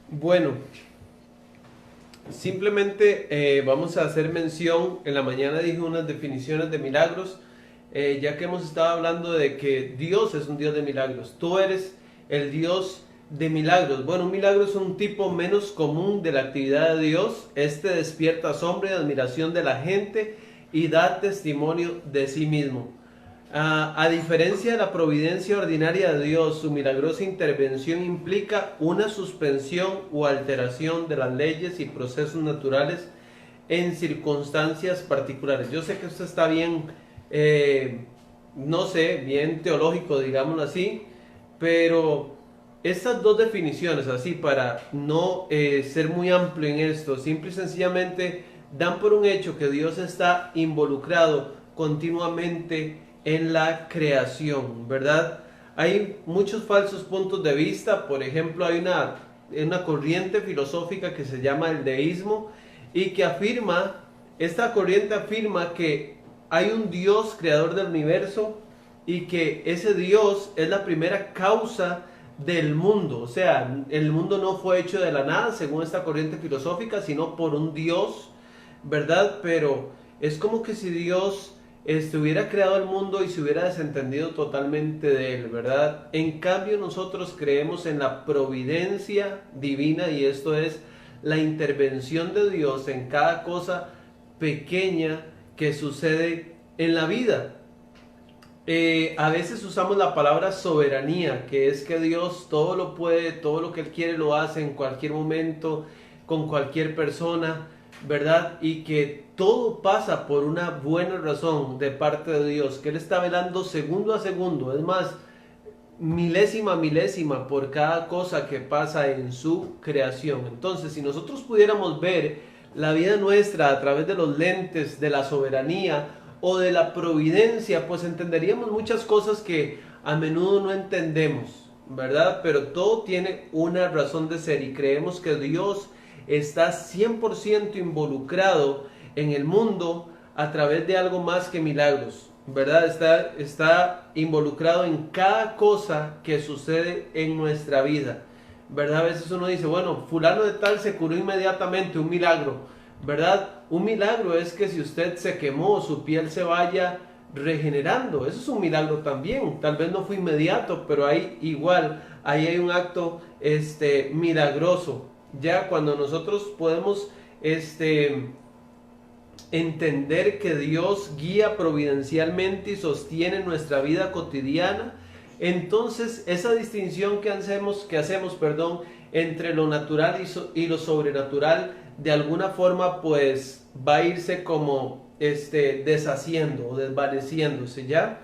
Bueno, simplemente vamos a hacer mención, en la mañana dije unas definiciones de milagros, ya que hemos estado hablando de que Dios es un Dios de milagros. Tú eres el Dios de milagros. Bueno, un milagro es un tipo menos común de la actividad de Dios. Este despierta asombro y admiración de la gente y da testimonio de sí mismo. A diferencia de la providencia ordinaria de Dios, su milagrosa intervención implica una suspensión o alteración de las leyes y procesos naturales en circunstancias particulares. Yo sé que esto está bien, eh, no sé, bien teológico, digámoslo así, pero estas dos definiciones, así para no ser muy amplio en esto, simple y sencillamente dan por un hecho que Dios está involucrado continuamente en la creación, ¿verdad? Hay muchos falsos puntos de vista. Por ejemplo, hay una corriente filosófica que se llama el deísmo y que afirma, esta corriente afirma que hay un Dios creador del universo y que ese Dios es la primera causa del mundo. O sea, el mundo no fue hecho de la nada, según esta corriente filosófica, sino por un Dios, ¿verdad? Pero es como que si Dios hubiera creado el mundo y se hubiera desentendido totalmente de él, ¿verdad? En cambio, nosotros creemos en la providencia divina, y esto es la intervención de Dios en cada cosa pequeña que sucede en la vida. A veces usamos la palabra soberanía, que es que Dios todo lo puede, todo lo que Él quiere lo hace en cualquier momento, con cualquier persona, ¿verdad? Y que todo pasa por una buena razón de parte de Dios, que Él está velando segundo a segundo, es más, milésima a milésima por cada cosa que pasa en su creación. Entonces, si nosotros pudiéramos ver la vida nuestra a través de los lentes de la soberanía o de la providencia, pues entenderíamos muchas cosas que a menudo no entendemos, ¿verdad? Pero todo tiene una razón de ser y creemos que Dios está 100% involucrado en el mundo a través de algo más que milagros, ¿verdad? Está involucrado en cada cosa que sucede en nuestra vida, ¿verdad? A veces uno dice, bueno, fulano de tal se curó inmediatamente, un milagro, ¿verdad? Un milagro es que si usted se quemó, su piel se vaya regenerando. Eso es un milagro también. Tal vez no fue inmediato, pero ahí igual, ahí hay un acto milagroso. Ya cuando nosotros podemos entender que Dios guía providencialmente y sostiene nuestra vida cotidiana, entonces esa distinción que hacemos, entre lo natural y lo sobrenatural, de alguna forma pues va a irse como deshaciendo o desvaneciéndose, ¿ya?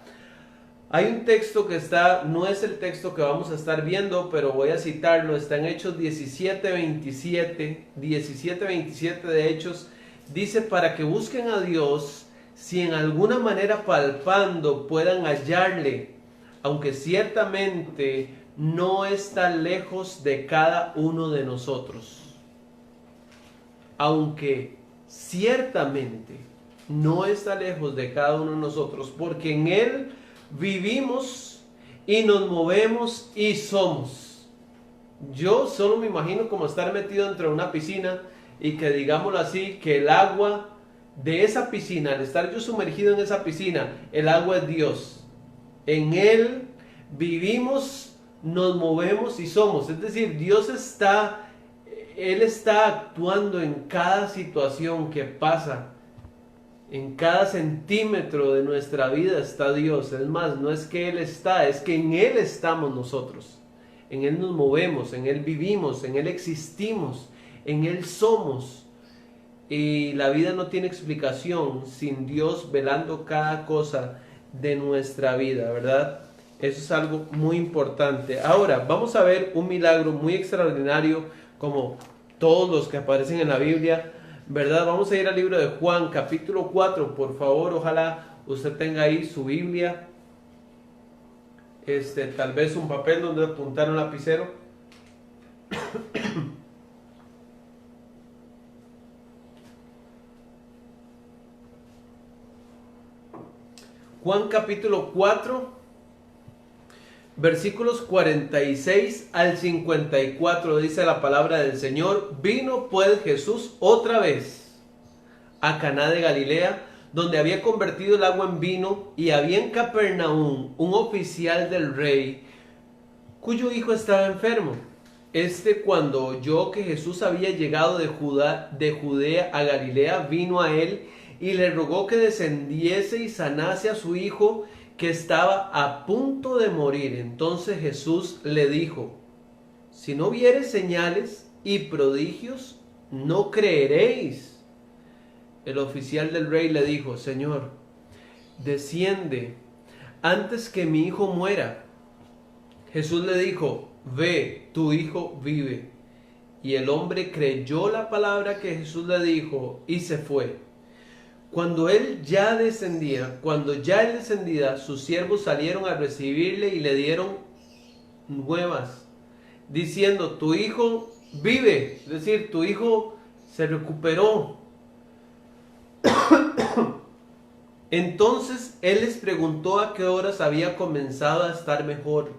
Hay un texto que está, no es el texto que vamos a estar viendo, pero voy a citarlo, está en Hechos 17:27, 17:27 de Hechos, dice: para que busquen a Dios, si en alguna manera palpando puedan hallarle, aunque ciertamente no está lejos de cada uno de nosotros. Aunque ciertamente no está lejos de cada uno de nosotros, porque en Él vivimos y nos movemos y somos. Yo solo me imagino como estar metido dentro de una piscina y que, digámoslo así, que el agua de esa piscina, al estar yo sumergido en esa piscina, el agua es Dios. En Él vivimos, nos movemos y somos. Es decir, Él está actuando en cada situación que pasa. En cada centímetro de nuestra vida está Dios. Es más, no es que Él está, es que en Él estamos nosotros. En Él nos movemos, en Él vivimos, en Él existimos, en Él somos. Y la vida no tiene explicación sin Dios velando cada cosa de nuestra vida, ¿verdad? Eso es algo muy importante. Ahora, vamos a ver un milagro muy extraordinario, como todos los que aparecen en la Biblia, ¿verdad? Vamos a ir al libro de Juan, capítulo 4, por favor. Ojalá usted tenga ahí su Biblia, tal vez un papel donde apuntar un lapicero. Juan capítulo 4. Versículos 46 al 54 dice la palabra del Señor. Vino pues Jesús otra vez a Caná de Galilea, donde había convertido el agua en vino, y había en Capernaum un oficial del rey, cuyo hijo estaba enfermo. Cuando oyó que Jesús había llegado de Judea a Galilea, vino a él y le rogó que descendiese y sanase a su hijo, que estaba a punto de morir. Entonces Jesús le dijo: si no viereis señales y prodigios, no creeréis. El oficial del rey le dijo: Señor, desciende antes que mi hijo muera. Jesús le dijo: ve, tu hijo vive. Y el hombre creyó la palabra que Jesús le dijo y se fue. Cuando él ya descendía, sus siervos salieron a recibirle y le dieron nuevas, diciendo: tu hijo vive, es decir, tu hijo se recuperó. Entonces él les preguntó a qué horas había comenzado a estar mejor,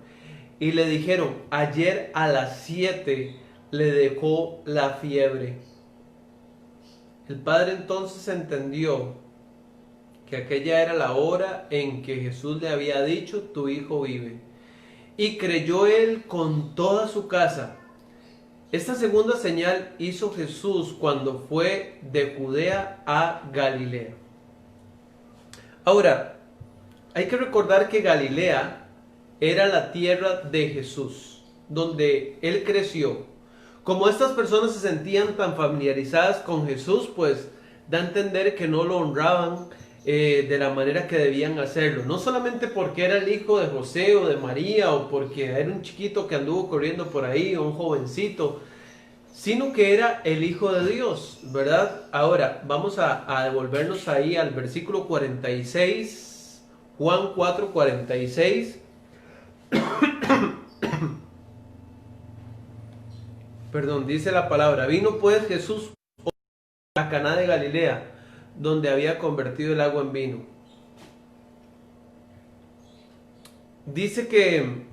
y le dijeron: ayer a las 7 le dejó la fiebre. El padre entonces entendió que aquella era la hora en que Jesús le había dicho: tu hijo vive. Y creyó él con toda su casa. Esta segunda señal hizo Jesús cuando fue de Judea a Galilea. Ahora, hay que recordar que Galilea era la tierra de Jesús, donde él creció. Como estas personas se sentían tan familiarizadas con Jesús, pues da a entender que no lo honraban de la manera que debían hacerlo. No solamente porque era el hijo de José o de María, o porque era un chiquito que anduvo corriendo por ahí, o un jovencito, sino que era el Hijo de Dios, ¿verdad? Ahora, vamos a devolvernos ahí al versículo 46, Juan 4, 46. Perdón, dice la palabra: vino pues Jesús a Caná de Galilea, donde había convertido el agua en vino. Dice que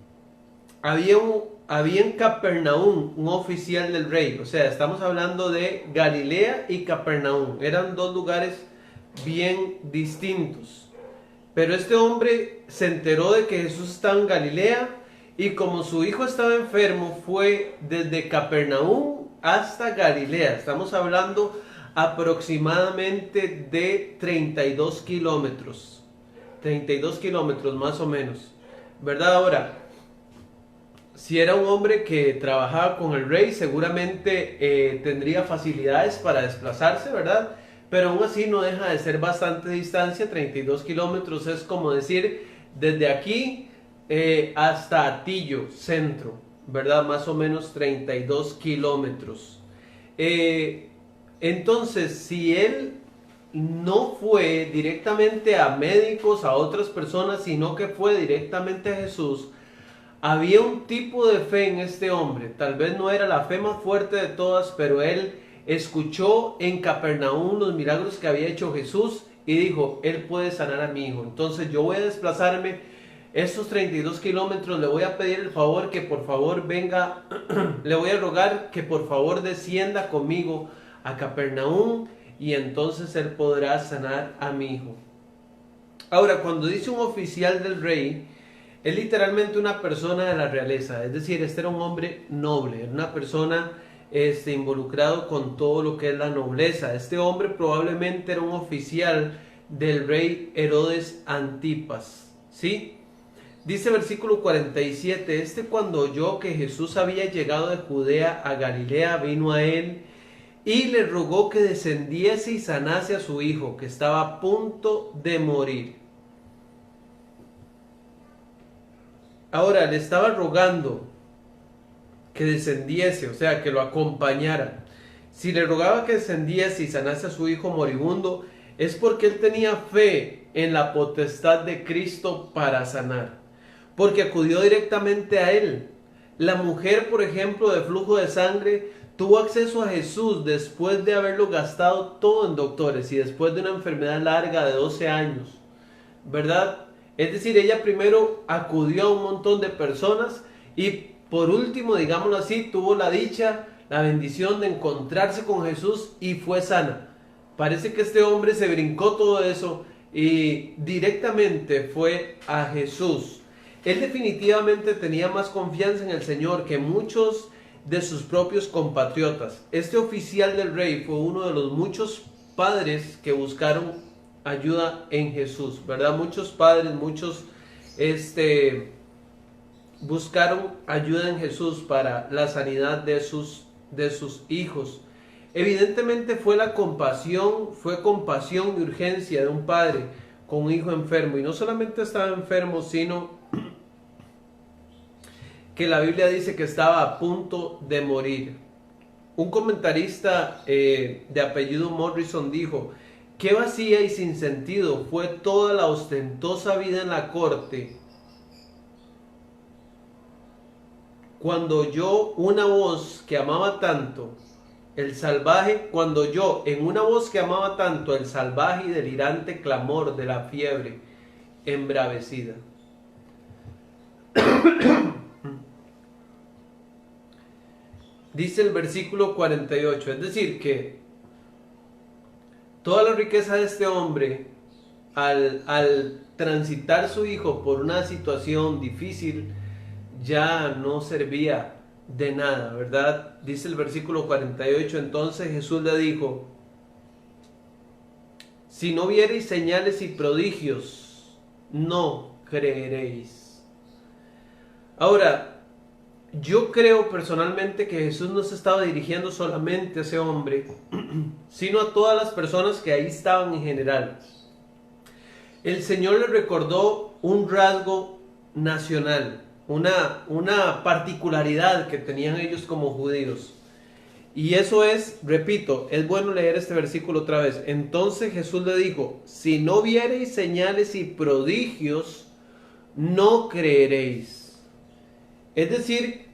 había en Capernaum un oficial del rey. O sea, estamos hablando de Galilea y Capernaum. Eran dos lugares bien distintos. Pero este hombre se enteró de que Jesús estaba en Galilea, y como su hijo estaba enfermo, fue desde Capernaum hasta Galilea. Estamos hablando aproximadamente de 32 kilómetros. 32 kilómetros más o menos, ¿verdad? Ahora, si era un hombre que trabajaba con el rey, seguramente tendría facilidades para desplazarse, ¿verdad? Pero aún así no deja de ser bastante distancia. 32 kilómetros es como decir desde aquí hasta Atillo, centro, ¿verdad? Más o menos 32 kilómetros. Entonces, si él no fue directamente a médicos, a otras personas, sino que fue directamente a Jesús, había un tipo de fe en este hombre. Tal vez no era la fe más fuerte de todas, pero él escuchó en Capernaum los milagros que había hecho Jesús y dijo: él puede sanar a mi hijo. Entonces yo voy a desplazarme estos 32 kilómetros, le voy a pedir el favor que por favor venga, le voy a rogar que por favor descienda conmigo a Capernaum, y entonces él podrá sanar a mi hijo. Ahora, cuando dice un oficial del rey, es literalmente una persona de la realeza. Es decir, este era un hombre noble, una persona involucrado con todo lo que es la nobleza. Este hombre probablemente era un oficial del rey Herodes Antipas, ¿sí? Dice versículo 47, cuando oyó que Jesús había llegado de Judea a Galilea, vino a él y le rogó que descendiese y sanase a su hijo, que estaba a punto de morir. Ahora le estaba rogando que descendiese, o sea, que lo acompañara. Si le rogaba que descendiese y sanase a su hijo moribundo, es porque él tenía fe en la potestad de Cristo para sanar, porque acudió directamente a él. La mujer, por ejemplo, de flujo de sangre, tuvo acceso a Jesús después de haberlo gastado todo en doctores y después de una enfermedad larga de 12 años, ¿verdad? Es decir, ella primero acudió a un montón de personas y por último, digámoslo así, tuvo la dicha, la bendición de encontrarse con Jesús y fue sana. Parece que este hombre se brincó todo eso y directamente fue a Jesús. Él definitivamente tenía más confianza en el Señor que muchos de sus propios compatriotas. Este oficial del rey fue uno de los muchos padres que buscaron ayuda en Jesús, ¿verdad? Muchos padres, muchos buscaron ayuda en Jesús para la sanidad de sus hijos. Evidentemente fue compasión y urgencia de un padre con un hijo enfermo, y no solamente estaba enfermo, sino que la Biblia dice que estaba a punto de morir. Un comentarista de apellido Morrison dijo: qué vacía y sin sentido fue toda la ostentosa vida en la corte cuando oyó una voz que amaba tanto el salvaje, el salvaje y delirante clamor de la fiebre embravecida. Dice el versículo 48, es decir, que toda la riqueza de este hombre, al transitar su hijo por una situación difícil, ya no servía de nada, ¿verdad? Dice el versículo 48, entonces Jesús le dijo: si no viereis señales y prodigios, no creeréis. Ahora, yo creo personalmente que Jesús no se estaba dirigiendo solamente a ese hombre, sino a todas las personas que ahí estaban en general. El Señor le recordó un rasgo nacional, una particularidad que tenían ellos como judíos. Y eso es, repito, es bueno leer este versículo otra vez. Entonces Jesús le dijo: si no viereis señales y prodigios, no creeréis. Es decir,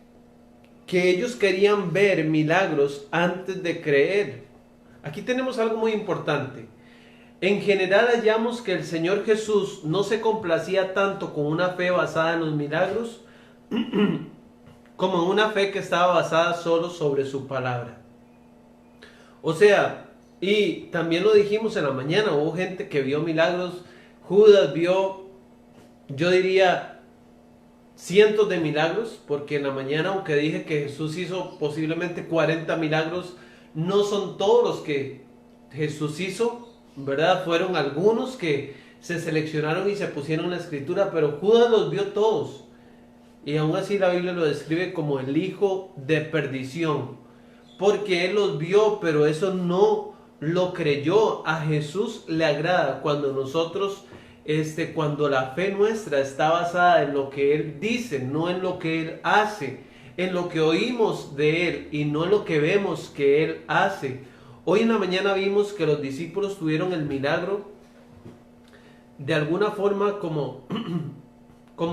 que ellos querían ver milagros antes de creer. Aquí tenemos algo muy importante. En general hallamos que el Señor Jesús no se complacía tanto con una fe basada en los milagros como en una fe que estaba basada solo sobre su palabra. O sea, y también lo dijimos en la mañana, hubo gente que vio milagros. Judas vio, yo diría, cientos de milagros, porque en la mañana, aunque dije que Jesús hizo posiblemente 40 milagros, no son todos los que Jesús hizo, ¿verdad? Fueron algunos que se seleccionaron y se pusieron en la escritura, pero Judas los vio todos. Y aún así la Biblia lo describe como el hijo de perdición, porque él los vio, pero eso no lo creyó. A Jesús le agrada cuando nosotros, cuando la fe nuestra está basada en lo que Él dice, no en lo que Él hace, en lo que oímos de Él y no en lo que vemos que Él hace. Hoy en la mañana vimos que los discípulos tuvieron el milagro de alguna forma como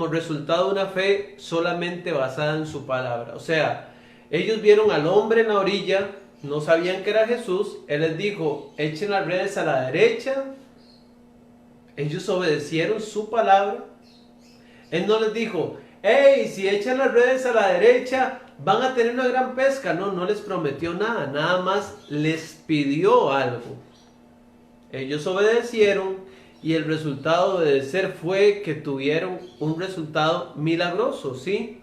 resultado de una fe solamente basada en su palabra. O sea, ellos vieron al hombre en la orilla, no sabían que era Jesús. Él les dijo: echen las redes a la derecha. Ellos obedecieron su palabra. Él no les dijo: hey, si echan las redes a la derecha van a tener una gran pesca. No les prometió nada, nada más les pidió algo. Ellos obedecieron y el resultado de obedecer fue que tuvieron un resultado milagroso, ¿sí?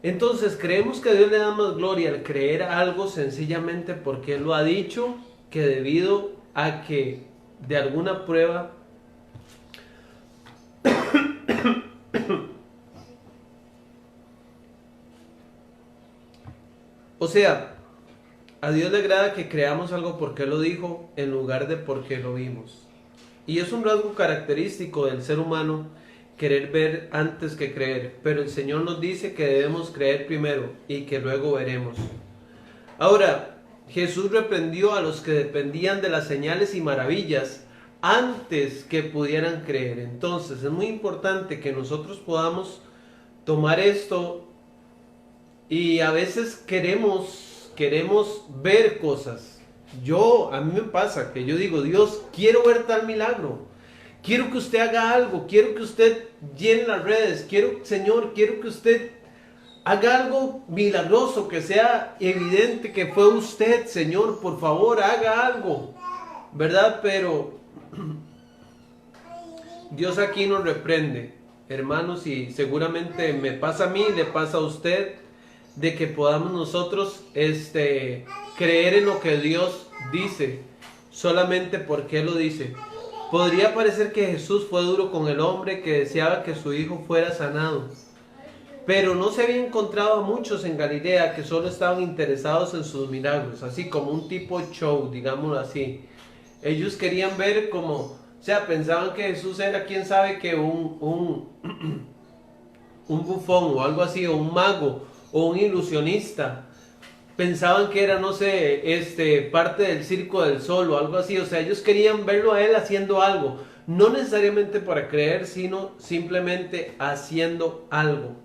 Entonces creemos que Dios le da más gloria al creer algo sencillamente porque Él lo ha dicho, que debido a que de alguna prueba o sea, a Dios le agrada que creamos algo porque Él lo dijo en lugar de porque lo vimos. Y es un rasgo característico del ser humano, querer ver antes que creer. Pero el Señor nos dice que debemos creer primero y que luego veremos. Ahora, Jesús reprendió a los que dependían de las señales y maravillas antes que pudieran creer. Entonces es muy importante que nosotros podamos tomar esto, y a veces queremos ver cosas. A mí me pasa que yo digo: Dios, quiero ver tal milagro, quiero que usted haga algo, quiero que usted llene las redes, Señor, quiero que usted haga algo milagroso, que sea evidente que fue usted, Señor, por favor, haga algo, ¿verdad? Pero Dios aquí nos reprende, hermanos, y seguramente me pasa a mí, le pasa a usted, de que podamos nosotros creer en lo que Dios dice, solamente porque Él lo dice. Podría parecer que Jesús fue duro con el hombre que deseaba que su hijo fuera sanado, pero no se había encontrado a muchos en Galilea que solo estaban interesados en sus milagros, así como un tipo show, digámoslo así. Ellos querían ver como, o sea, pensaban que Jesús era, quién sabe, que un bufón o algo así, o un mago, o un ilusionista. Pensaban que era, no sé, parte del Circo del Sol o algo así. O sea, ellos querían verlo a él haciendo algo. No necesariamente para creer, sino simplemente haciendo algo.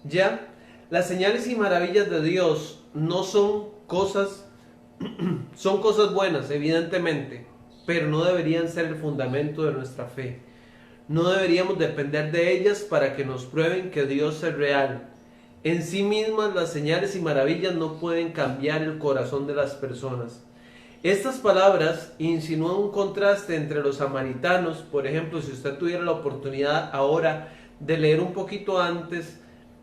¿Ya? Las señales y maravillas de Dios no son cosas, son cosas buenas, evidentemente, pero no deberían ser el fundamento de nuestra fe. No deberíamos depender de ellas para que nos prueben que Dios es real. En sí mismas las señales y maravillas no pueden cambiar el corazón de las personas. Estas palabras insinúan un contraste entre los samaritanos. Por ejemplo, si usted tuviera la oportunidad ahora de leer un poquito antes,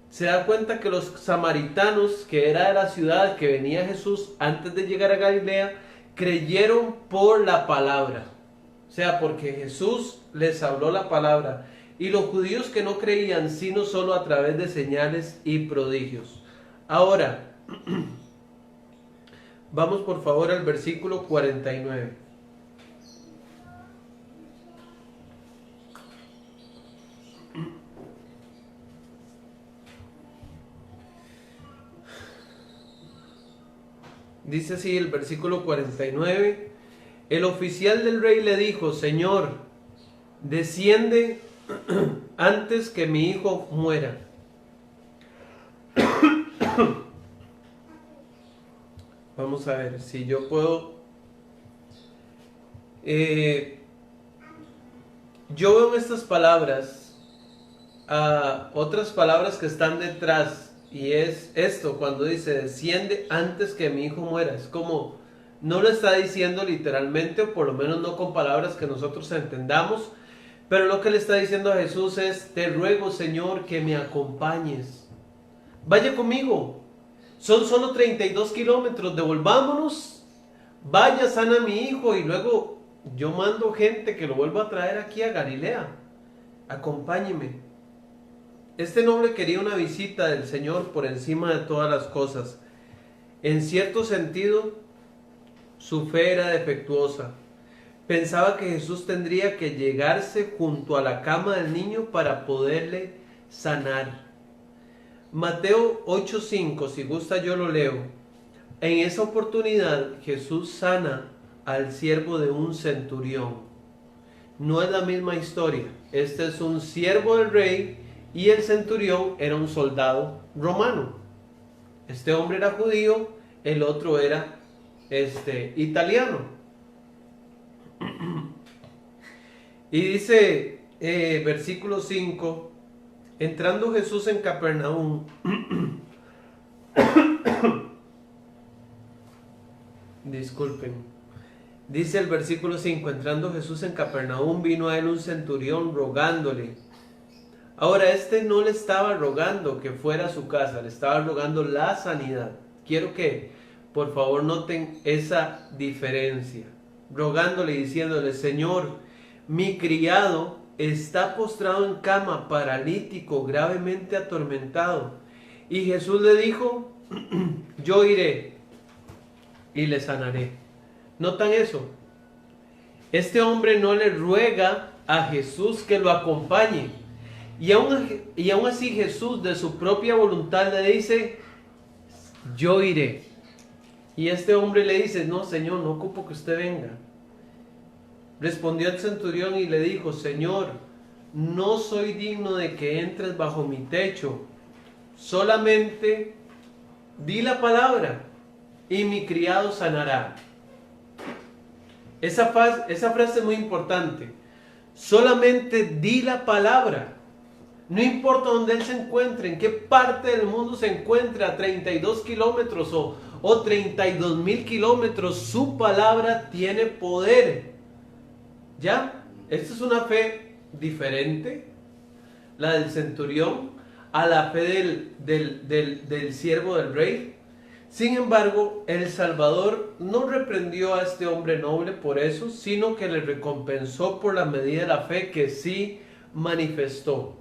se da cuenta que los samaritanos, que era de la ciudad que venía Jesús antes de llegar a Galilea, creyeron por la palabra. O sea, porque Jesús les habló la palabra. Y los judíos que no creían, sino solo a través de señales y prodigios. Ahora, vamos por favor al versículo 49. Dice así el versículo 49. El oficial del rey le dijo: Señor, desciende antes que mi hijo muera. Vamos a ver si yo puedo. Yo veo en estas palabras otras palabras que están detrás, y es esto: cuando dice desciende antes que mi hijo muera. Es como, no lo está diciendo literalmente, o por lo menos no con palabras que nosotros entendamos, pero lo que le está diciendo a Jesús es: te ruego, Señor, que me acompañes. Vaya conmigo. Son solo 32 kilómetros. Devolvámonos. Vaya, sana a mi hijo. Y luego yo mando gente que lo vuelva a traer aquí a Galilea. Acompáñeme. Este hombre quería una visita del Señor por encima de todas las cosas. En cierto sentido, su fe era defectuosa. Pensaba que Jesús tendría que llegarse junto a la cama del niño para poderle sanar. Mateo 8:5, si gusta yo lo leo. En esa oportunidad Jesús sana al siervo de un centurión. No es la misma historia. Este es un siervo del rey y el centurión era un soldado romano. Este hombre era judío, el otro era italiano. Y dice versículo 5: entrando Jesús en Capernaum, disculpen, dice el versículo 5: entrando Jesús en Capernaum, vino a él un centurión rogándole. Ahora, no le estaba rogando que fuera a su casa, le estaba rogando la sanidad. Quiero que por favor noten esa diferencia. Rogándole y diciéndole: Señor, mi criado está postrado en cama, paralítico, gravemente atormentado. Y Jesús le dijo: yo iré y le sanaré. ¿Notan eso? Este hombre no le ruega a Jesús que lo acompañe. Y aún así Jesús de su propia voluntad le dice: yo iré. Y este hombre le dice: no, Señor, no ocupo que usted venga. Respondió el centurión y le dijo: Señor, no soy digno de que entres bajo mi techo. Solamente di la palabra y mi criado sanará. Esa frase es muy importante. Solamente di la palabra. No importa dónde él se encuentre, en qué parte del mundo se encuentre, a 32 kilómetros o 32,000 kilómetros, su palabra tiene poder. ¿Ya? Esta es una fe diferente, la del centurión, a la fe del siervo del rey. Sin embargo, el Salvador no reprendió a este hombre noble por eso, sino que le recompensó por la medida de la fe que sí manifestó.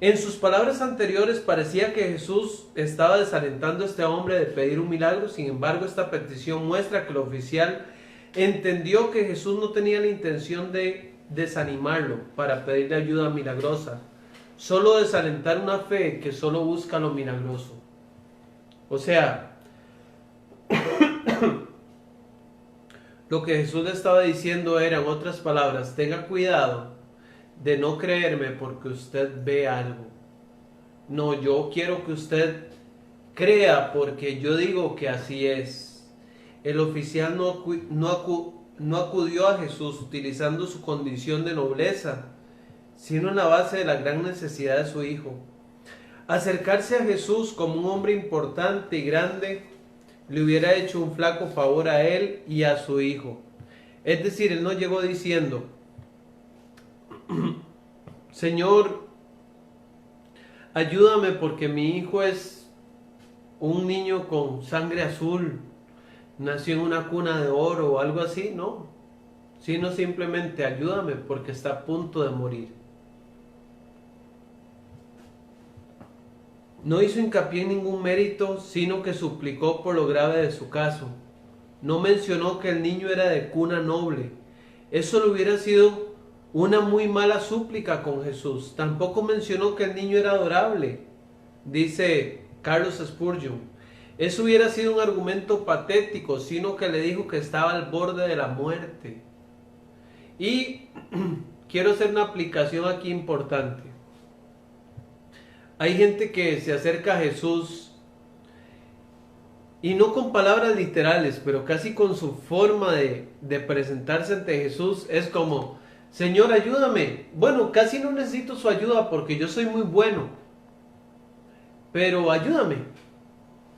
En sus palabras anteriores parecía que Jesús estaba desalentando a este hombre de pedir un milagro. Sin embargo, esta petición muestra que el oficial entendió que Jesús no tenía la intención de desanimarlo para pedirle ayuda milagrosa, solo desalentar una fe que solo busca lo milagroso. O sea, lo que Jesús le estaba diciendo era, en otras palabras, tenga cuidado de no creerme porque usted ve algo. No, yo quiero que usted crea porque yo digo que así es. El oficial no acudió a Jesús utilizando su condición de nobleza, sino en la base de la gran necesidad de su hijo. Acercarse a Jesús como un hombre importante y grande le hubiera hecho un flaco favor a él y a su hijo. Es decir, él no llegó diciendo, Señor, ayúdame porque mi hijo es un niño con sangre azul, nació en una cuna de oro o algo así, no, sino simplemente ayúdame porque está a punto de morir. No hizo hincapié en ningún mérito, sino que suplicó por lo grave de su caso. No mencionó que el niño era de cuna noble. Eso le hubiera sido una muy mala súplica con Jesús. Tampoco mencionó que el niño era adorable, dice Carlos Spurgeon. Eso hubiera sido un argumento patético, sino que le dijo que estaba al borde de la muerte. Y quiero hacer una aplicación aquí importante. Hay gente que se acerca a Jesús y no con palabras literales, pero casi con su forma de presentarse ante Jesús es como, Señor, ayúdame. Bueno, casi no necesito su ayuda porque yo soy muy bueno, pero ayúdame.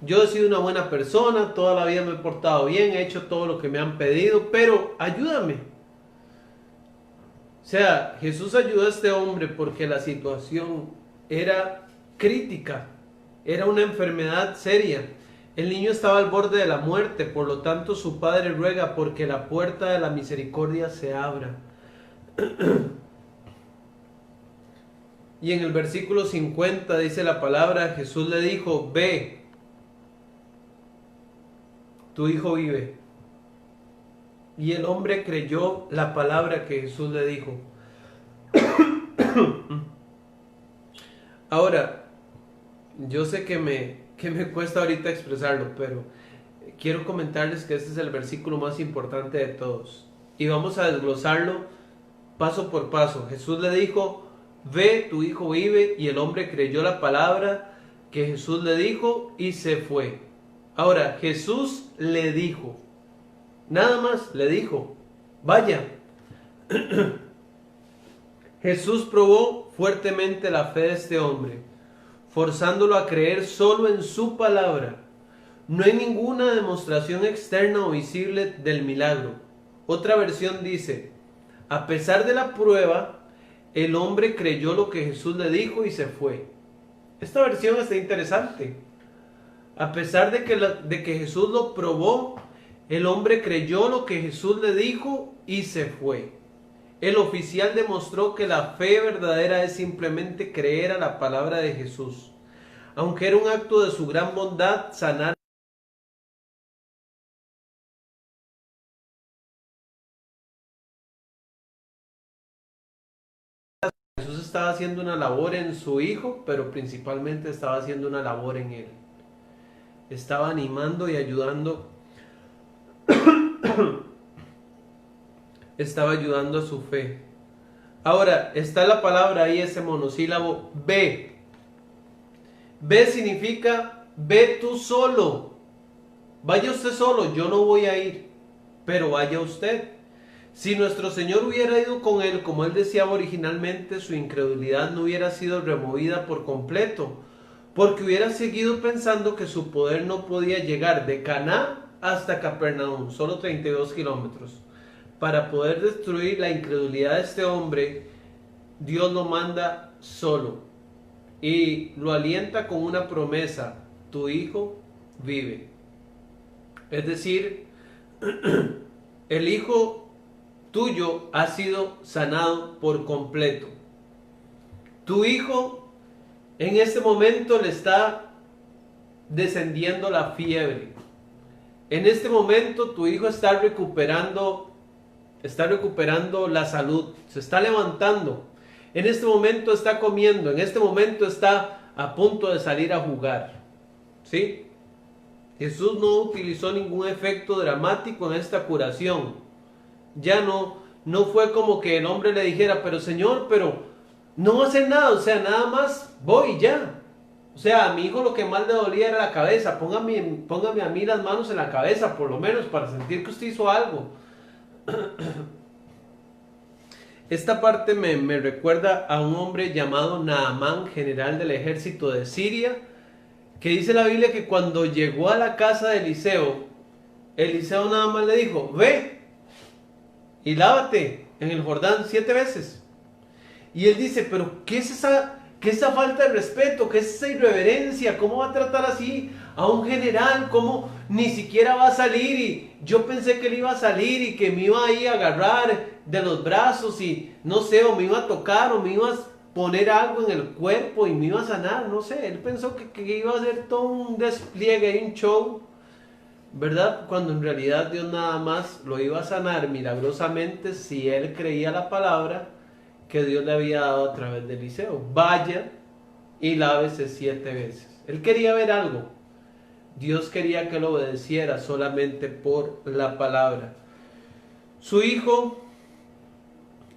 Yo he sido una buena persona, toda la vida me he portado bien, he hecho todo lo que me han pedido, pero ayúdame. O sea, Jesús ayudó a este hombre porque la situación era crítica, era una enfermedad seria. El niño estaba al borde de la muerte, por lo tanto su padre ruega porque la puerta de la misericordia se abra. Y en el versículo 50 dice la palabra, Jesús le dijo, ve, tu hijo vive. Y el hombre creyó la palabra que Jesús le dijo. Ahora, yo sé que me cuesta ahorita expresarlo, pero quiero comentarles que este es el versículo más importante de todos. Y vamos a desglosarlo paso por paso. Jesús le dijo, ve, tu hijo vive, y el hombre creyó la palabra que Jesús le dijo y se fue. Ahora, Jesús le dijo, nada más le dijo, vaya. Jesús probó fuertemente la fe de este hombre, forzándolo a creer solo en su palabra. No hay ninguna demostración externa o visible del milagro. Otra versión dice, a pesar de la prueba, el hombre creyó lo que Jesús le dijo y se fue. Esta versión está interesante. A pesar de que Jesús lo probó, el hombre creyó lo que Jesús le dijo y se fue. El oficial demostró que la fe verdadera es simplemente creer a la palabra de Jesús. Aunque era un acto de su gran bondad sanar. Jesús estaba haciendo una labor en su hijo, pero principalmente estaba haciendo una labor en él. Estaba animando y ayudando. Estaba ayudando a su fe. Ahora, está la palabra ahí, ese monosílabo, ve. Ve significa, ve tú solo. Vaya usted solo, yo no voy a ir, pero vaya usted. Si nuestro Señor hubiera ido con él, como él deseaba originalmente, su incredulidad no hubiera sido removida por completo, porque hubiera seguido pensando que su poder no podía llegar de Caná hasta Capernaum, solo 32 kilómetros. Para poder destruir la incredulidad de este hombre, Dios lo manda solo y lo alienta con una promesa: tu hijo vive. Es decir, el hijo tuyo ha sido sanado por completo. Tu hijo en este momento le está descendiendo la fiebre. En este momento tu hijo está recuperando la salud, se está levantando. En este momento está comiendo, en este momento está a punto de salir a jugar. ¿Sí? Jesús no utilizó ningún efecto dramático en esta curación. Ya no fue como que el hombre le dijera: pero Señor, pero no va a hacer nada, o sea, nada más voy ya. O sea, a mi hijo lo que más le dolía era la cabeza. Póngame a mí las manos en la cabeza, por lo menos, para sentir que usted hizo algo. Esta parte me recuerda a un hombre llamado Naamán, general del ejército de Siria, que dice la Biblia que cuando llegó a la casa de Eliseo, Eliseo nada más le dijo: ve y lávate en el Jordán 7 veces. Y él dice: pero ¿qué es esa falta de respeto? ¿Qué es esa irreverencia? ¿Cómo va a tratar así a un general? ¿Cómo ni siquiera va a salir? Y yo pensé que él iba a salir y que me iba ahí a agarrar de los brazos y no sé, o me iba a tocar o me iba a poner algo en el cuerpo y me iba a sanar, no sé. Él pensó que iba a hacer todo un despliegue, un show, ¿verdad? Cuando en realidad Dios nada más lo iba a sanar milagrosamente si él creía la palabra que Dios le había dado a través de Eliseo: vaya y lávese 7 veces. Él quería ver algo. Dios quería que lo obedeciera solamente por la palabra. Su hijo,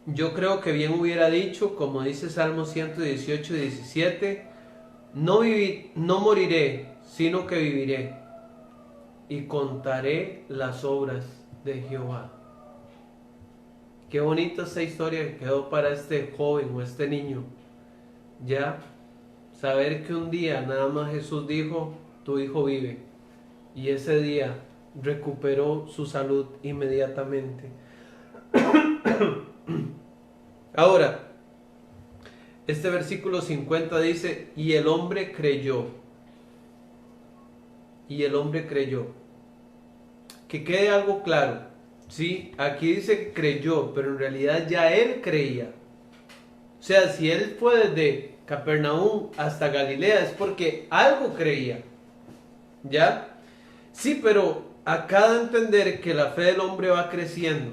yo creo que bien hubiera dicho, como dice Salmo 118, 17: no moriré, sino que viviré y contaré las obras de Jehová. Qué bonita esta historia que quedó para este joven o este niño. Ya, saber que un día nada más Jesús dijo: tu hijo vive. Y ese día recuperó su salud inmediatamente. Ahora, este versículo 50 dice: y el hombre creyó. Y el hombre creyó. Que quede algo claro. Sí, aquí dice que creyó, pero en realidad ya él creía. O sea, si él fue desde Capernaum hasta Galilea es porque algo creía. ¿Ya? Sí, pero acá da a entender que la fe del hombre va creciendo.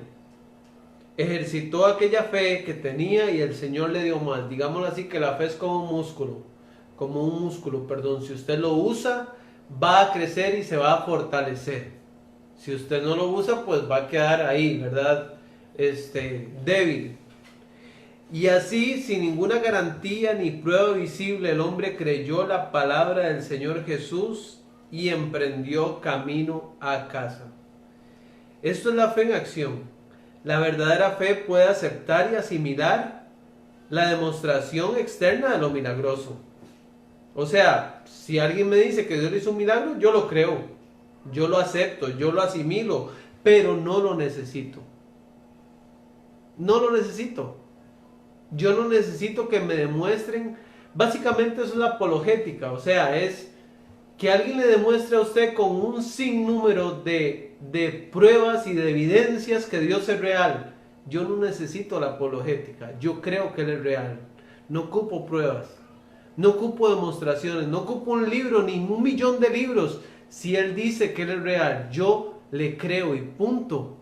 Ejercitó aquella fe que tenía y el Señor le dio más. Digámoslo así, que la fe es como un músculo, perdón. Si usted lo usa, va a crecer y se va a fortalecer. Si usted no lo usa, pues va a quedar ahí, ¿verdad? Débil. Y así, sin ninguna garantía ni prueba visible, el hombre creyó la palabra del Señor Jesús y emprendió camino a casa. Esto es la fe en acción. La verdadera fe puede aceptar y asimilar la demostración externa de lo milagroso. O sea, si alguien me dice que Dios hizo un milagro, yo lo creo. Yo lo acepto, yo lo asimilo, pero no lo necesito. No lo necesito. Yo no necesito que me demuestren. Básicamente eso es la apologética, o sea, es que alguien le demuestre a usted con un sinnúmero de pruebas y de evidencias que Dios es real. Yo no necesito la apologética, yo creo que Él es real. No ocupo pruebas, no ocupo demostraciones, no ocupo un libro, ni 1.000.000 de libros. Si Él dice que Él es real, yo le creo y punto.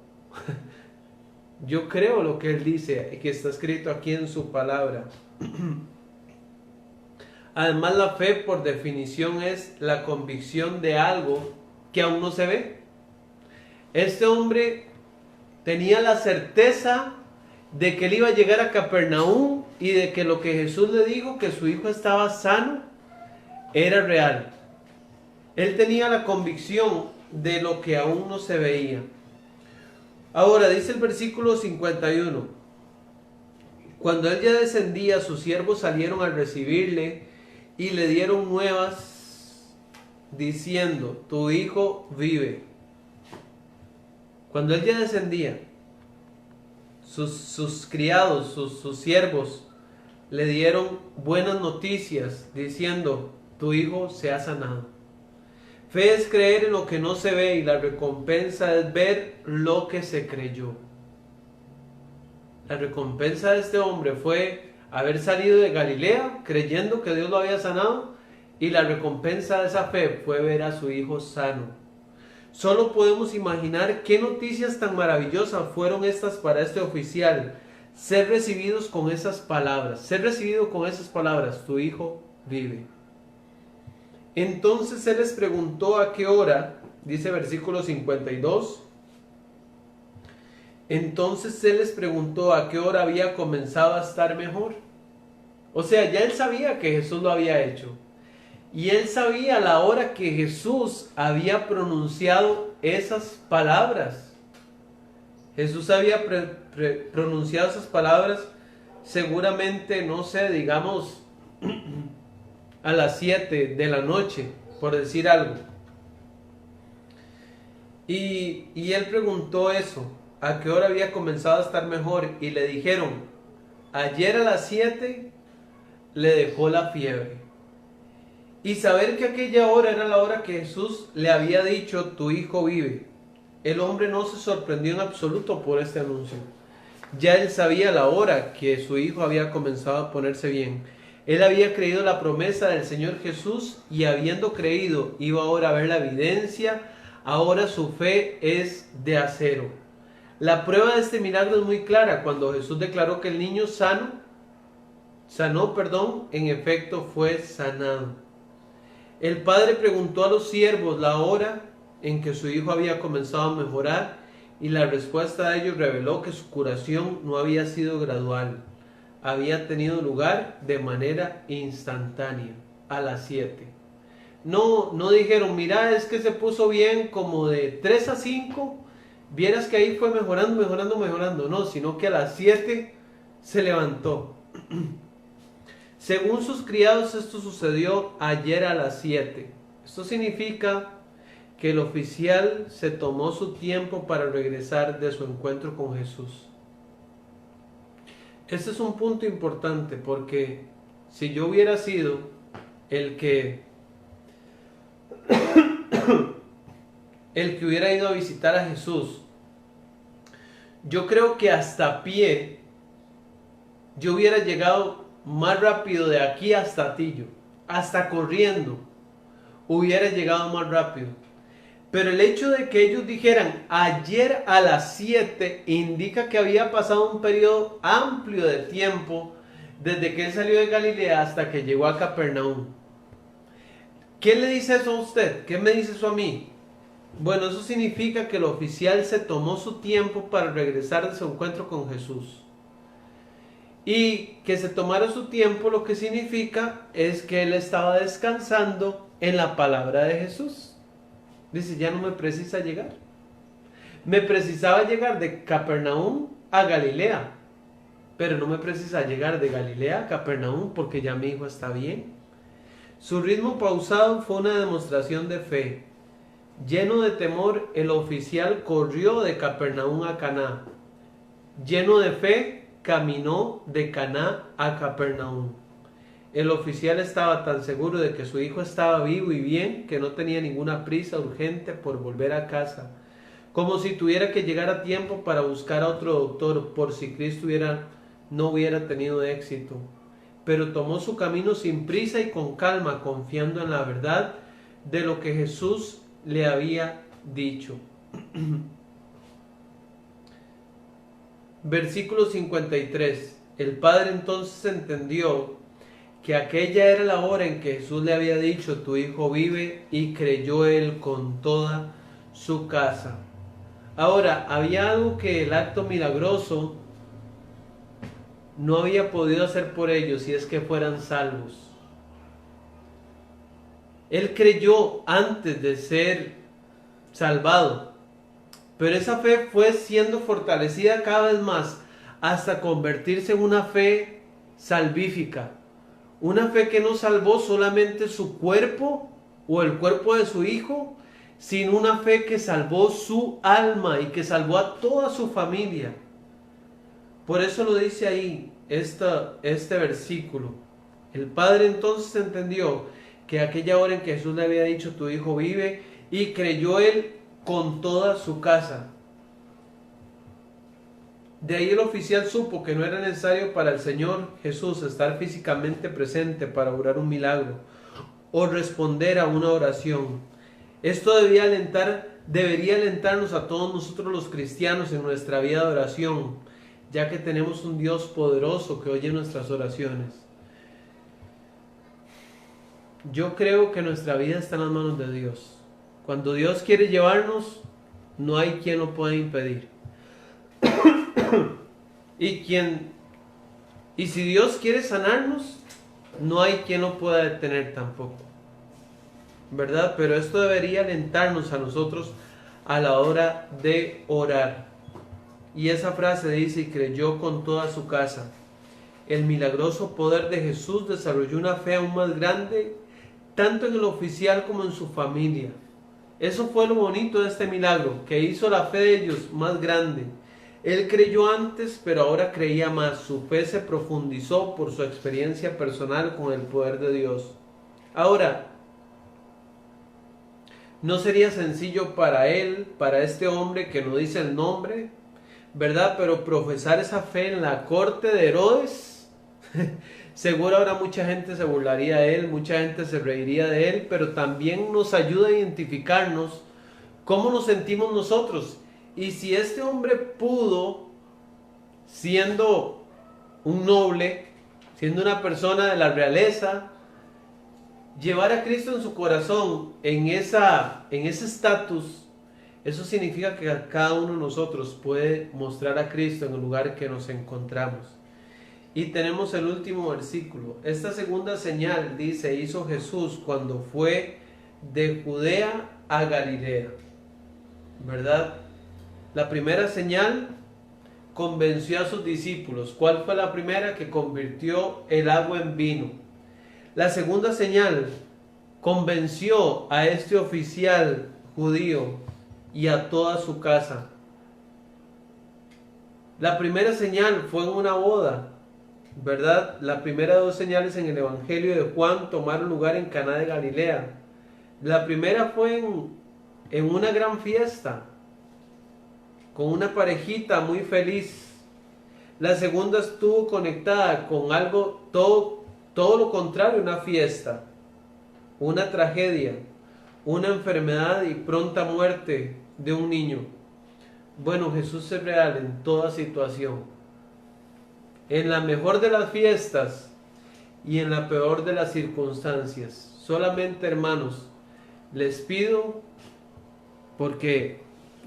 Yo creo lo que Él dice, que está escrito aquí en su palabra. Además, la fe, por definición, es la convicción de algo que aún no se ve. Este hombre tenía la certeza de que él iba a llegar a Capernaum y de que lo que Jesús le dijo, que su hijo estaba sano, era real. Él tenía la convicción de lo que aún no se veía. Ahora dice el versículo 51. Cuando él ya descendía, sus siervos salieron a recibirle y le dieron nuevas diciendo, tu hijo vive. Cuando él ya descendía, sus criados, sus siervos, le dieron buenas noticias diciendo, tu hijo se ha sanado. Fe es creer en lo que no se ve y la recompensa es ver lo que se creyó. La recompensa de este hombre fue haber salido de Galilea creyendo que Dios lo había sanado, y la recompensa de esa fe fue ver a su hijo sano. Solo podemos imaginar qué noticias tan maravillosas fueron estas para este oficial, ser recibidos con esas palabras, ser recibido con esas palabras, tu hijo vive. Entonces él les preguntó a qué hora, dice versículo 52, entonces él les preguntó a qué hora había comenzado a estar mejor. O sea, ya él sabía que Jesús lo había hecho. Y él sabía la hora que Jesús había pronunciado esas palabras. Jesús había pronunciado esas palabras seguramente, no sé, digamos, a las 7 de la noche, por decir algo. Y él preguntó eso, a qué hora había comenzado a estar mejor, y le dijeron, ayer a las 7 le dejó la fiebre. Y saber que aquella hora era la hora que Jesús le había dicho, tu hijo vive. El hombre no se sorprendió en absoluto por este anuncio. Ya él sabía la hora que su hijo había comenzado a ponerse bien. Él había creído la promesa del Señor Jesús, y habiendo creído iba ahora a ver la evidencia. Ahora su fe es de acero. La prueba de este milagro es muy clara. Cuando Jesús declaró que el niño en efecto fue sanado. El padre preguntó a los siervos la hora en que su hijo había comenzado a mejorar, y la respuesta de ellos reveló que su curación no había sido gradual, había tenido lugar de manera instantánea, a las 7. No dijeron, mira, es que se puso bien como de 3 a 5, vieras que ahí fue mejorando, no, sino que a las 7 se levantó. Según sus criados, esto sucedió ayer a las 7. Esto significa que el oficial se tomó su tiempo para regresar de su encuentro con Jesús. Este es un punto importante, porque si yo hubiera sido el que hubiera ido a visitar a Jesús, yo creo que hasta a pie yo hubiera llegado más rápido de aquí hasta Atillo, hasta corriendo hubiera llegado más rápido. Pero el hecho de que ellos dijeran ayer a las 7 indica que había pasado un periodo amplio de tiempo desde que él salió de Galilea hasta que llegó a Capernaum. ¿Qué le dice eso a usted? ¿Qué me dice eso a mí? Bueno, eso significa que el oficial se tomó su tiempo para regresar de su encuentro con Jesús. Y que se tomara su tiempo, lo que significa es que él estaba descansando en la palabra de Jesús. Dice, ya no me precisa llegar. Me precisaba llegar de Capernaum a Galilea, pero no me precisa llegar de Galilea a Capernaum porque ya mi hijo está bien. Su ritmo pausado fue una demostración de fe. Lleno de temor, el oficial corrió de Capernaum a Caná. Lleno de fe, caminó de Caná a Capernaum. El oficial estaba tan seguro de que su hijo estaba vivo y bien que no tenía ninguna prisa urgente por volver a casa, como si tuviera que llegar a tiempo para buscar a otro doctor por si Cristo no hubiera tenido éxito. Pero tomó su camino sin prisa y con calma, confiando en la verdad de lo que Jesús le había dicho. Versículo 53. El padre entonces entendió que aquella era la hora en que Jesús le había dicho, tu hijo vive, y creyó él con toda su casa. Ahora, había algo que el acto milagroso no había podido hacer por ellos, y es que fueran salvos. Él creyó antes de ser salvado. Pero esa fe fue siendo fortalecida cada vez más hasta convertirse en una fe salvífica. Una fe que no salvó solamente su cuerpo o el cuerpo de su hijo, sino una fe que salvó su alma y que salvó a toda su familia. Por eso lo dice ahí este versículo. El padre entonces entendió que aquella hora en que Jesús le había dicho: tu hijo vive, y creyó él con toda su casa. De ahí el oficial supo que no era necesario para el Señor Jesús estar físicamente presente para orar un milagro o responder a una oración. Esto debería alentarnos a todos nosotros los cristianos en nuestra vida de oración, ya que tenemos un Dios poderoso que oye nuestras oraciones. Yo creo que nuestra vida está en las manos de Dios. Cuando Dios quiere llevarnos, no hay quien lo pueda impedir. Y si Dios quiere sanarnos, no hay quien lo pueda detener tampoco, ¿verdad? Pero esto debería alentarnos a nosotros a la hora de orar. Y esa frase dice: y creyó con toda su casa. El milagroso poder de Jesús desarrolló una fe aún más grande, tanto en el oficial como en su familia. Eso fue lo bonito de este milagro, que hizo la fe de ellos más grande. Él creyó antes, pero ahora creía más. Su fe se profundizó por su experiencia personal con el poder de Dios. Ahora, no sería sencillo para él, para este hombre que no dice el nombre, ¿verdad? Pero profesar esa fe en la corte de Herodes, seguro ahora mucha gente se burlaría de él, mucha gente se reiría de él, pero también nos ayuda a identificarnos cómo nos sentimos nosotros. Y si este hombre pudo, siendo un noble, siendo una persona de la realeza, llevar a Cristo en su corazón en ese estatus, eso significa que cada uno de nosotros puede mostrar a Cristo en el lugar que nos encontramos. Y tenemos el último versículo. Esta segunda señal, dice, hizo Jesús cuando fue de Judea a Galilea, ¿verdad? La primera señal convenció a sus discípulos. ¿Cuál fue la primera? Que convirtió el agua en vino. La segunda señal convenció a este oficial judío y a toda su casa. La primera señal fue en una boda, ¿verdad? Las primeras dos señales en el Evangelio de Juan tomaron lugar en Caná de Galilea. La primera fue en una gran fiesta, con una parejita muy feliz. La segunda estuvo conectada con algo todo lo contrario, una fiesta, una tragedia, una enfermedad y pronta muerte de un niño. Bueno, Jesús es real en toda situación, en la mejor de las fiestas y en la peor de las circunstancias. Solamente, hermanos, les pido, porque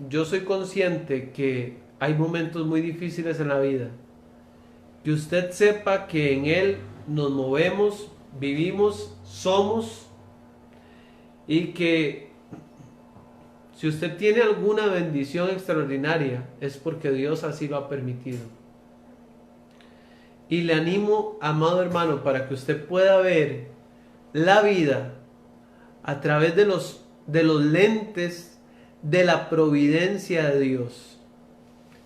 yo soy consciente que hay momentos muy difíciles en la vida, que usted sepa que en Él nos movemos, vivimos, somos, y que si usted tiene alguna bendición extraordinaria es porque Dios así lo ha permitido. Y le animo, amado hermano, para que usted pueda ver la vida a través de los lentes de la providencia de Dios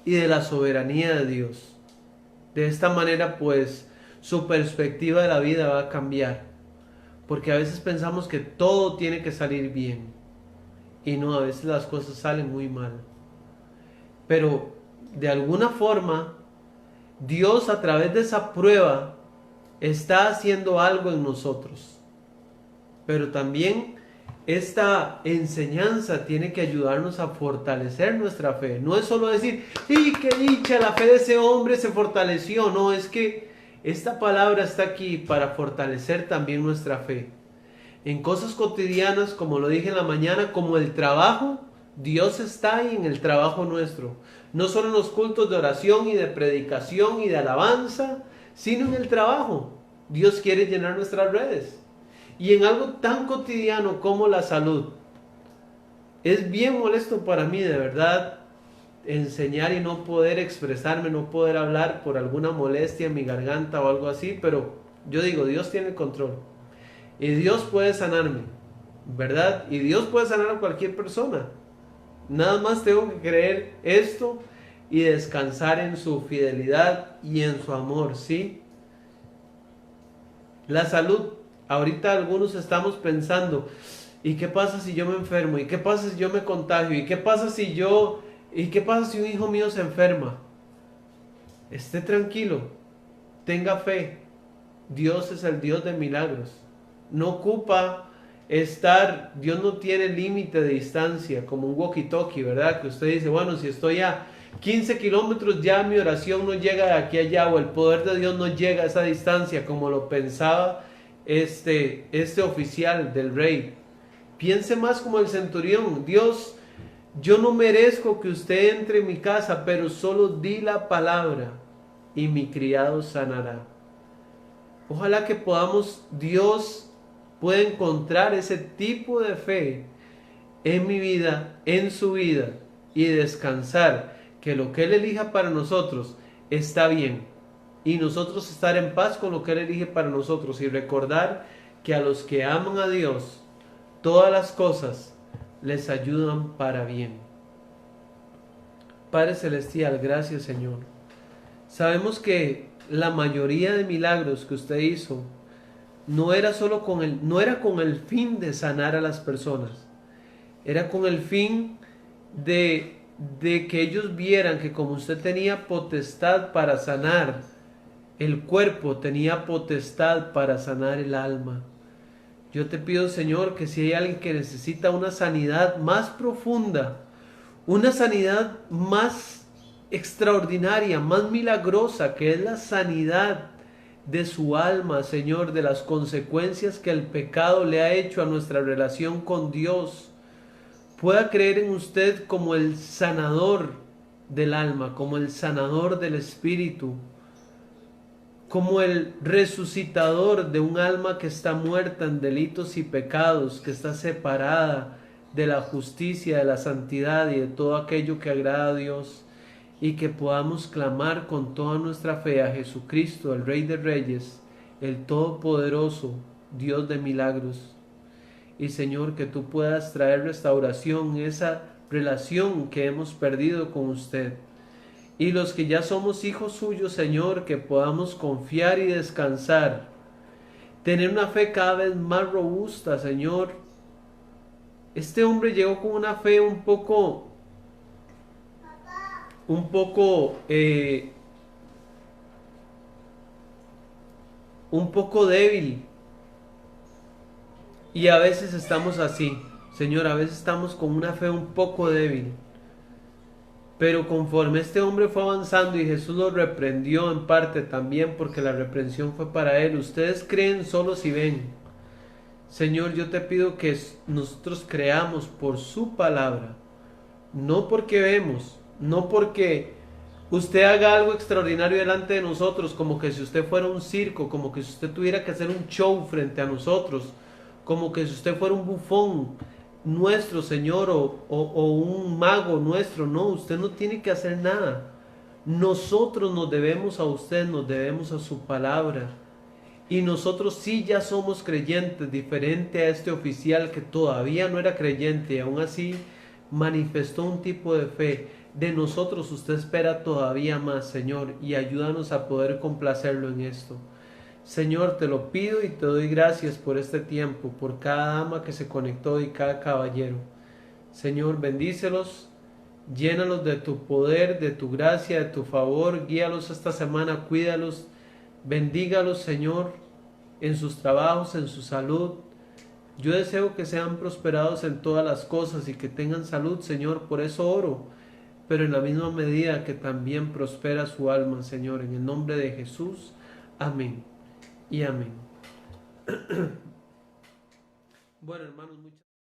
y de la soberanía de Dios. De esta manera, pues, su perspectiva de la vida va a cambiar, porque a veces pensamos que todo tiene que salir bien, y no, a veces las cosas salen muy mal. Pero de alguna forma, Dios, a través de esa prueba, está haciendo algo en nosotros. Pero también esta enseñanza tiene que ayudarnos a fortalecer nuestra fe. No es solo decir: ¡y qué dicha! La fe de ese hombre se fortaleció. No, es que esta palabra está aquí para fortalecer también nuestra fe. En cosas cotidianas, como lo dije en la mañana, como el trabajo, Dios está ahí en el trabajo nuestro. No solo en los cultos de oración y de predicación y de alabanza, sino en el trabajo. Dios quiere llenar nuestras redes. Y en algo tan cotidiano como la salud. Es bien molesto para mí, de verdad, enseñar y no poder expresarme, no poder hablar por alguna molestia en mi garganta o algo así, pero yo digo, Dios tiene el control y Dios puede sanarme, ¿verdad? Y Dios puede sanar a cualquier persona. Nada más tengo que creer esto y descansar en su fidelidad y en su amor, ¿sí? La salud, ahorita algunos estamos pensando, ¿y qué pasa si yo me enfermo? ¿Y qué pasa si yo me contagio? ¿Y qué pasa si un hijo mío se enferma? Esté tranquilo, tenga fe. Dios es el Dios de milagros. No ocupa Dios no tiene límite de distancia, como un walkie-talkie, ¿verdad? Que usted dice, bueno, si estoy a 15 kilómetros ya mi oración no llega de aquí a allá, o el poder de Dios no llega a esa distancia, como lo pensaba este oficial del rey. Piense más como el centurión. Dios, yo no merezco que usted entre en mi casa, pero solo di la palabra y mi criado sanará. Ojalá que Dios pueda encontrar ese tipo de fe en mi vida, en su vida, y descansar que lo que Él elija para nosotros está bien, y nosotros estar en paz con lo que Él elige para nosotros, y recordar que a los que aman a Dios, todas las cosas les ayudan para bien. Padre Celestial, gracias Señor. Sabemos que la mayoría de milagros que usted hizo no era con el fin de sanar a las personas, era con el fin de que ellos vieran que como usted tenía potestad para sanar el cuerpo, tenía potestad para sanar el alma. Yo te pido, Señor, que si hay alguien que necesita una sanidad más profunda, una sanidad más extraordinaria, más milagrosa, que es la sanidad de su alma, Señor, de las consecuencias que el pecado le ha hecho a nuestra relación con Dios, pueda creer en usted como el sanador del alma, como el sanador del espíritu, como el resucitador de un alma que está muerta en delitos y pecados, que está separada de la justicia, de la santidad y de todo aquello que agrada a Dios, y que podamos clamar con toda nuestra fe a Jesucristo, el Rey de Reyes, el Todopoderoso, Dios de milagros. Y Señor, que tú puedas traer restauración en esa relación que hemos perdido con usted. Y los que ya somos hijos suyos, Señor, que podamos confiar y descansar, tener una fe cada vez más robusta, Señor. Este hombre llegó con una fe un poco débil. Y a veces estamos así, Señor, a veces estamos con una fe un poco débil. Pero conforme este hombre fue avanzando y Jesús lo reprendió en parte también, porque la reprensión fue para él. Ustedes creen solo si ven. Señor, yo te pido que nosotros creamos por su palabra, no porque vemos, no porque usted haga algo extraordinario delante de nosotros, como que si usted fuera un circo, como que si usted tuviera que hacer un show frente a nosotros, como que si usted fuera un bufón nuestro, Señor, o un mago nuestro. No, usted no tiene que hacer nada. Nosotros nos debemos a usted, nos debemos a su palabra. Y nosotros sí ya somos creyentes, diferente a este oficial que todavía no era creyente y aún así manifestó un tipo de fe. De nosotros usted espera todavía más, Señor, y ayúdanos a poder complacerlo en esto. Señor, te lo pido y te doy gracias por este tiempo, por cada dama que se conectó y cada caballero. Señor, bendícelos, llénalos de tu poder, de tu gracia, de tu favor, guíalos esta semana, cuídalos, bendígalos, Señor, en sus trabajos, en su salud. Yo deseo que sean prosperados en todas las cosas y que tengan salud, Señor, por eso oro, pero en la misma medida que también prospera su alma, Señor, en el nombre de Jesús. Amén y amén. Bueno, hermanos, muchas